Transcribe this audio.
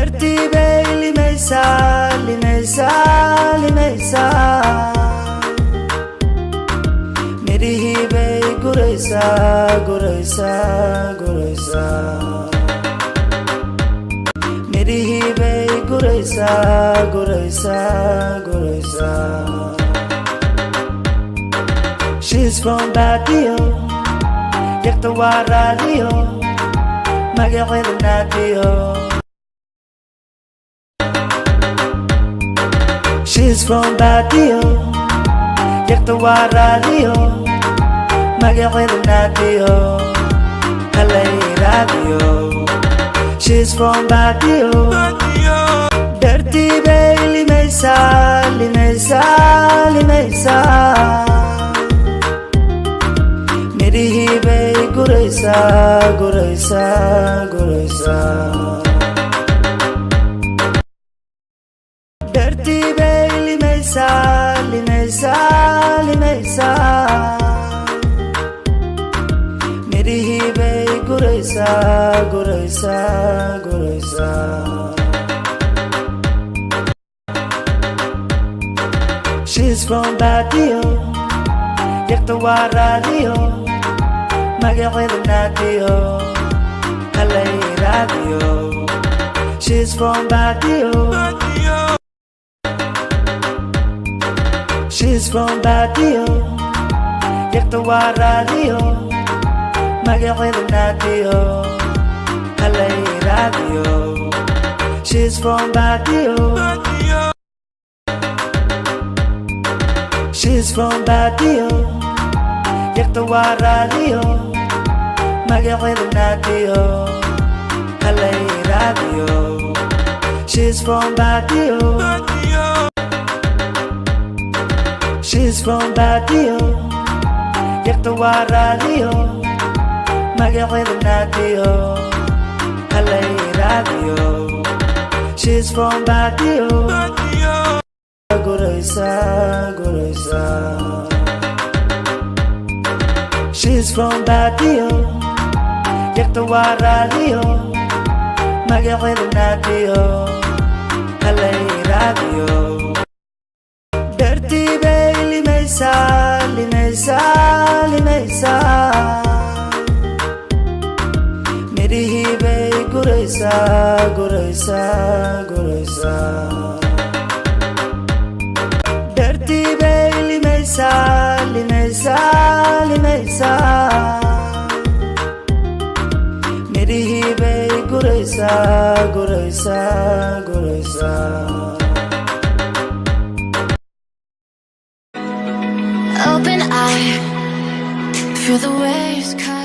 dartii bay limaysaa limaysaa limaysaa midhihii bay guraysaa guraysaa guraysaa midhihii bay guraysaa guraysaa guraysaa. She's from Badio, Yakta Radio, magaceeda Nadio. She's from Badio, Yakta Radio, magaceeda Nadio. Halay Radio. She's from Badio, dartii bay limaysaa limaysaa limaysaa midhihii bay guraysaa guraysaa guraysaa. Dartii bay limaysaa limaysaa limaysaa midhihii bay guraysaa guraysaa guraysaa. She's from Badio, Yakta Radio, magaceeda Nadio. Halay Radio. She's from Badio, she's from Badio, Yakta Radio, magaceeda Nadio. Halay Radio. She's from Badio, she's from Badio, Yakta Radio, magaceeda Nadio. Halay Radio. She's from Badio, she's from Badio, Yakta Radio, magaceeda Nadio. Halay Radio. She's from Badio, guraysaa guraysaa. She's from Badio, Yakta Radio, magaceeda Nadio. Halay Radio. Dartii bay limaysaa limaysaa limaysaa midhihii bay guraysaa guraysaa guraysaa. Dartii bay limaysaa limaysaa limaysaa midhihii bay guraysaa guraysaa guraysaa. Open eye, feel the waves come.